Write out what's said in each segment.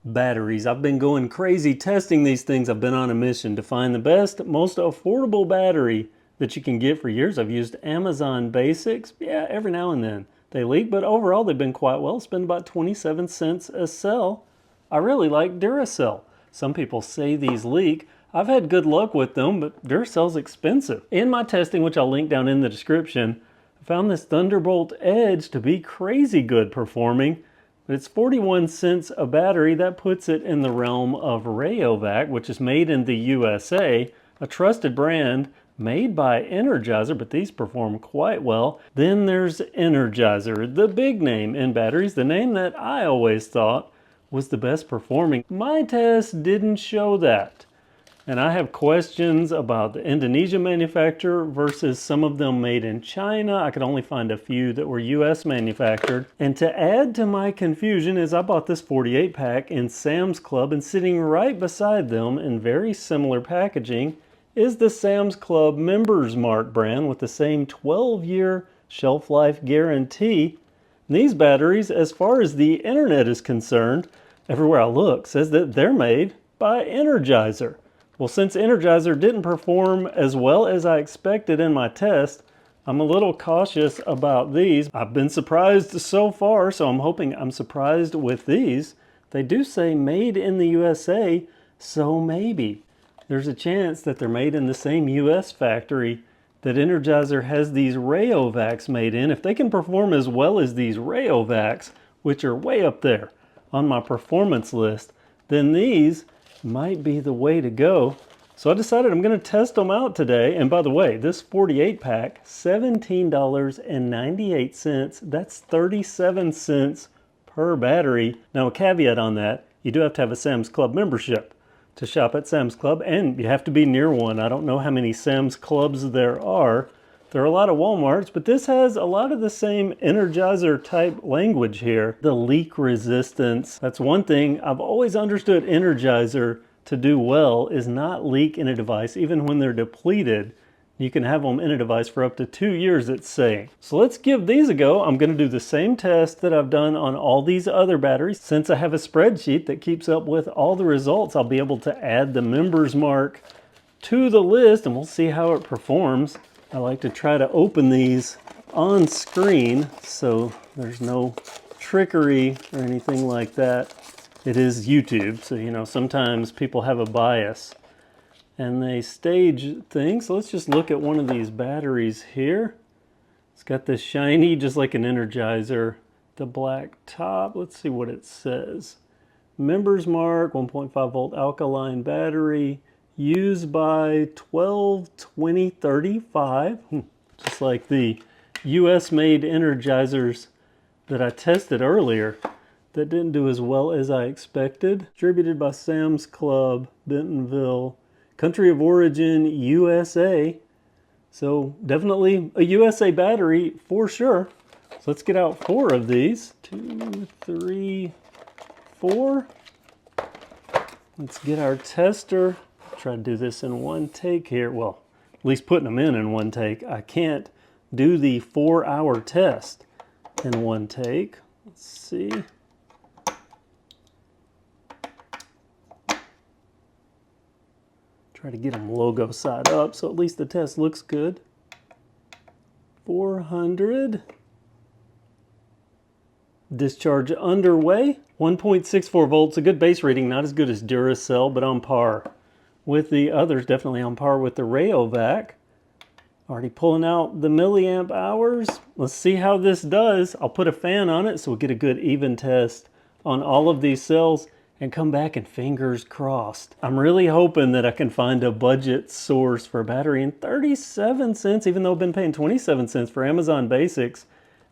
Batteries. I've been going crazy testing these things. I've been on a mission to find the best, most affordable battery that you can get for years. I've used Amazon Basics. Yeah, every now and then they leak, but overall they've been quite well. Spend about 27 cents a cell. I really like Duracell. Some people say these leak. I've had good luck with them, but Duracell's expensive. In my testing, which I'll link down in the description, I found this Thunderbolt Edge to be crazy good performing. But it's 41 cents a battery. That puts it in the realm of Rayovac, which is made in the USA, a trusted brand made by Energizer, but these perform quite well. Then there's Energizer, the big name in batteries, the name that I always thought was the best performing. My test didn't show that. And I have questions about the Indonesia manufacturer versus some of them made in China. I could only find a few that were US manufactured. And to add to my confusion is I bought this 48 pack in Sam's Club, and sitting right beside them in very similar packaging is the Sam's Club Members Mark brand with the same 12-year shelf life guarantee. These batteries, as far as the internet is concerned, everywhere I look, says that they're made by Energizer. Well, since Energizer didn't perform as well as I expected in my test, I'm a little cautious about these. I've been surprised so far, so I'm hoping I'm surprised with these. They do say made in the USA, so maybe there's a chance that they're made in the same US factory that Energizer has these Rayovacs made in. If they can perform as well as these Rayovacs, which are way up there on my performance list, then these might be the way to go. So I decided I'm going to test them out today. And by the way, this 48 pack, $17.98. That's 37 cents per battery. Now a caveat on that, you do have to have a Sam's Club membership to shop at Sam's Club, and you have to be near one. I don't know how many Sam's Clubs there are. There are a lot of Walmarts, but this has a lot of the same Energizer type language here. The leak resistance, that's one thing I've always understood Energizer to do well, is not leak in a device even when they're depleted. You can have them in a device for up to 2 years, it's saying. So let's give these a go. I'm going to do the same test that I've done on all these other batteries. Since I have a spreadsheet that keeps up with all the results, I'll be able to add the Members Mark to the list and we'll see how it performs. I like to try to open these on screen so there's no trickery or anything like that. It is YouTube, so you know, sometimes people have a bias and they stage things. So let's just look at one of these batteries here. It's got this shiny, just like an Energizer, the black top. Let's see what it says. Members Mark, 1.5 volt alkaline battery. Used by 12-20-35, just like the US made Energizers that I tested earlier that didn't do as well as I expected. Distributed by Sam's Club, Bentonville. Country of origin, USA. So definitely a USA battery for sure. So let's get out 4 of these. 2, 3, 4. Let's get our tester. Try to do this in one take here. Well, at least putting them in one take. I can't do the 4-hour test in one take. Let's see. Try to get them logo side up so at least the test looks good. 400. Discharge underway. 1.64 volts, a good base reading, not as good as Duracell, but on par with the others, definitely on par with the Rayovac. Already pulling out the milliamp hours. Let's see how this does. I'll put a fan on it so we'll get a good even test on all of these cells and come back and fingers crossed. I'm really hoping that I can find a budget source for a battery in 37 cents, even though I've been paying 27 cents for Amazon Basics.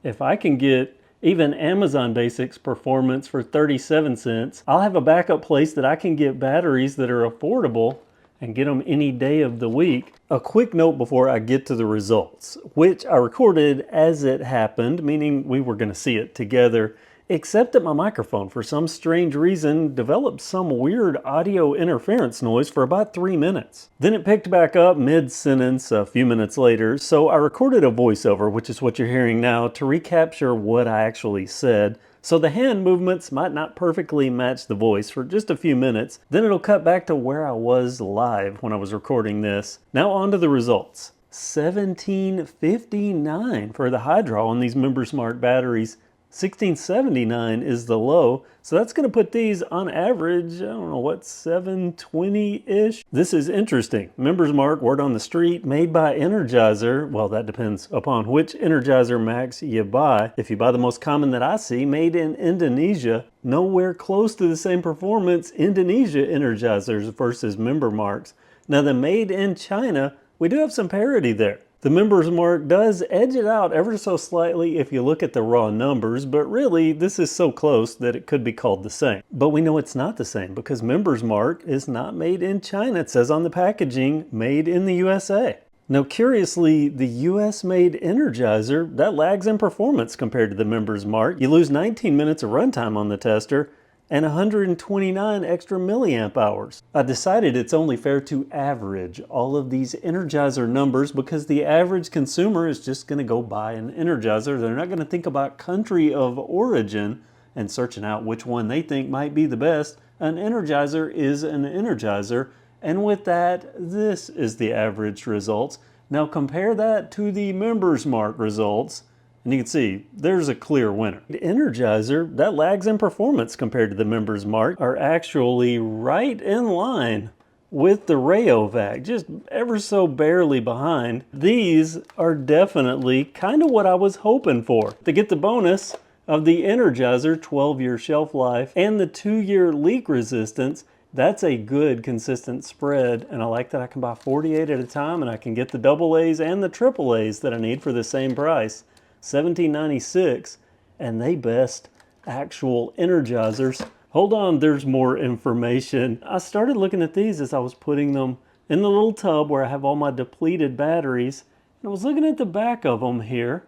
If I can get even Amazon Basics performance for 37 cents, I'll have a backup place that I can get batteries that are affordable and get them any day of the week. A quick note before I get to the results, which I recorded as it happened, meaning we were going to see it together, except that my microphone, for some strange reason, developed some weird audio interference noise for about 3 minutes. Then it picked back up mid-sentence a few minutes later, so I recorded a voiceover, which is what you're hearing now, to recapture what I actually said. So the hand movements might not perfectly match the voice for just a few minutes, then it'll cut back to where I was live when I was recording this. Now on to the results. 1759 for the high draw on these MemberSmart batteries. 1679 is the low, so that's going to put these on average, I don't know what, 720-ish? This is interesting. MemberSmart, word on the street, made by Energizer. Well, that depends upon which Energizer Max you buy. If you buy the most common that I see, made in Indonesia, nowhere close to the same performance Indonesia Energizers versus MemberMarks. Now the made in China, we do have some parity there. The MemberSmart does edge it out ever so slightly if you look at the raw numbers, but really this is so close that it could be called the same. But we know it's not the same because MemberSmart is not made in China. It says on the packaging, made in the USA. Now curiously, the US-made Energizer, that lags in performance compared to the MemberSmart. You lose 19 minutes of runtime on the tester, and 129 extra milliamp hours. I decided it's only fair to average all of these Energizer numbers because the average consumer is just going to go buy an Energizer. They're not going to think about country of origin and searching out which one they think might be the best. An Energizer is an Energizer, and with that, this is the average results. Now compare that to the MemberSmart results, and you can see, there's a clear winner. The Energizer, that lags in performance compared to the MemberSmart, are actually right in line with the Rayovac, just ever so barely behind. These are definitely kind of what I was hoping for. To get the bonus of the Energizer 12-year shelf life and the 2-year leak resistance, that's a good consistent spread, and I like that I can buy 48 at a time and I can get the AA's and the AAA's that I need for the same price. $17.96, and they best actual Energizers. Hold on, there's more information. I started looking at these as I was putting them in the little tub where I have all my depleted batteries, and I was looking at the back of them here,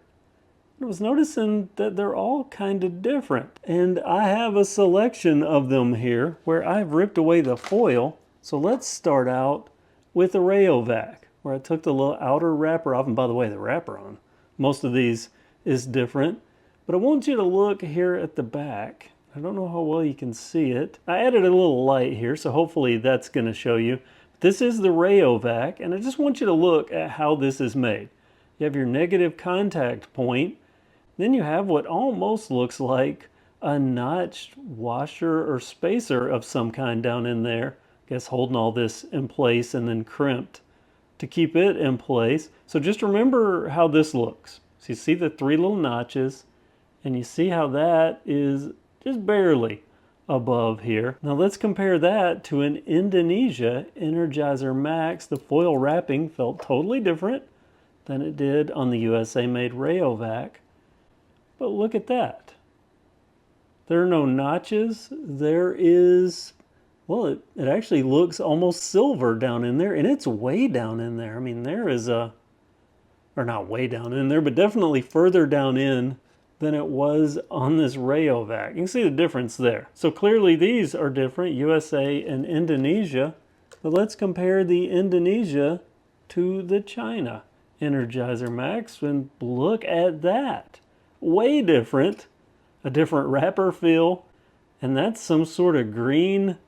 and I was noticing that they're all kind of different. And I have a selection of them here where I've ripped away the foil. So let's start out with the Rayovac, where I took the little outer wrapper off, and by the way, the wrapper on most of these is different, but I want you to look here at the back. I don't know how well you can see it. I added a little light here, so hopefully that's going to show you. This is the Rayovac, and I just want you to look at how this is made. You have your negative contact point, then you have what almost looks like a notched washer or spacer of some kind down in there. I guess holding all this in place and then crimped to keep it in place. So just remember how this looks. So you see the 3 little notches, and you see how that is just barely above here. Now let's compare that to an Indonesia Energizer Max. The foil wrapping felt totally different than it did on the USA-made Rayovac. But look at that. There are no notches. There is, well, it actually looks almost silver down in there, and it's way down in there. I mean, there is a, or not way down in there, but definitely further down in than it was on this Rayovac. You can see the difference there. So clearly these are different, USA and Indonesia. But let's compare the Indonesia to the China Energizer Max, and look at that. Way different, a different wrapper feel, and that's some sort of green.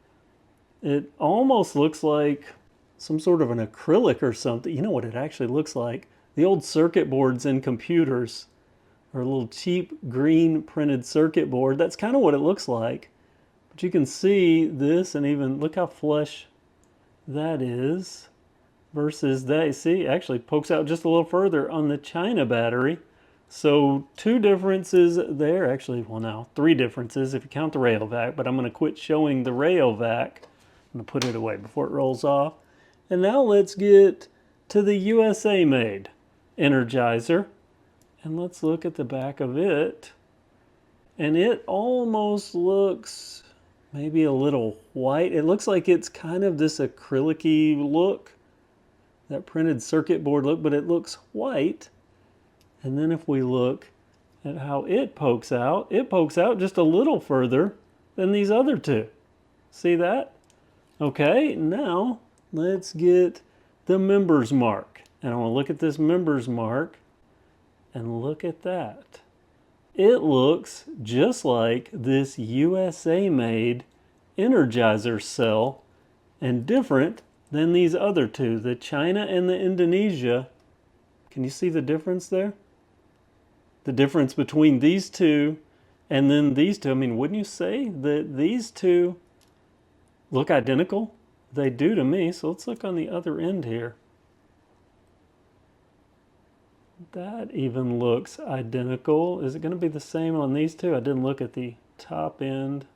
It almost looks like some sort of an acrylic or something. You know what it actually looks like? The old circuit boards in computers, or a little cheap green printed circuit board. That's kind of what it looks like. But you can see this, and even look how flush that is versus that. You see, it actually pokes out just a little further on the China battery. So 2 differences there. Actually, well now, 3 differences if you count the Rayovac, but I'm going to quit showing the Rayovac. I'm going to put it away before it rolls off. And now let's get to the USA made Energizer. And let's look at the back of it. And it almost looks maybe a little white. It looks like it's kind of this acrylic-y look, that printed circuit board look, but it looks white. And then if we look at how it pokes out just a little further than these other 2. See that? Okay, now let's get the MemberSmart. And I want to look at this MemberSmart and look at that. It looks just like this USA-made Energizer cell and different than these other two, the China and the Indonesia. Can you see the difference there? The difference between these two and then these two. I mean, wouldn't you say that these two look identical? They do to me. So let's look on the other end here. That even looks identical. Is it going to be the same on these two? I didn't look at the top end.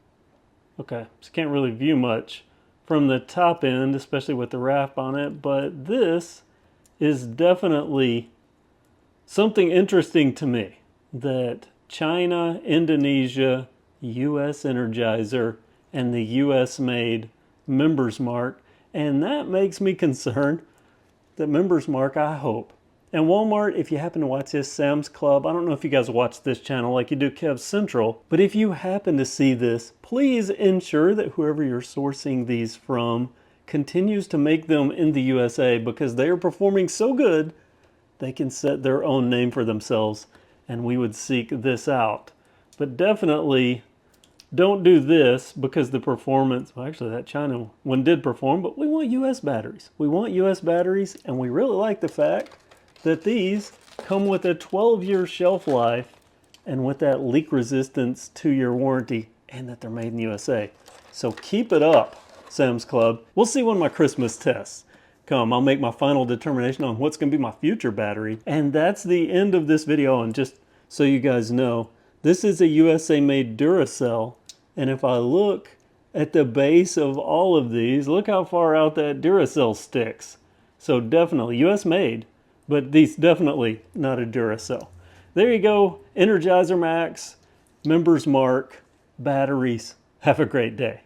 Okay, so can't really view much from the top end, especially with the wrap on it, but this is definitely something interesting to me, that China, Indonesia, US Energizer, and the US made Members Mark, and that makes me concerned that Members Mark, I hope. And Walmart, if you happen to watch this, Sam's Club, I don't know if you guys watch this channel like you do Kev Central, but if you happen to see this, please ensure that whoever you're sourcing these from continues to make them in the USA, because they are performing so good, they can set their own name for themselves, and we would seek this out. But definitely don't do this, because the performance, well, actually that China one did perform, but we want US batteries. We want US batteries, and we really like the fact that these come with a 12-year shelf life and with that leak resistance 2-year warranty, and that they're made in the USA. So keep it up, Sam's Club. We'll see when my Christmas tests come. I'll make my final determination on what's going to be my future battery. And that's the end of this video. And just so you guys know, this is a USA made Duracell. And if I look at the base of all of these, look how far out that Duracell sticks. So definitely US made, but these definitely not a Duracell. There you go, Energizer Max, Members Mark, batteries. Have a great day.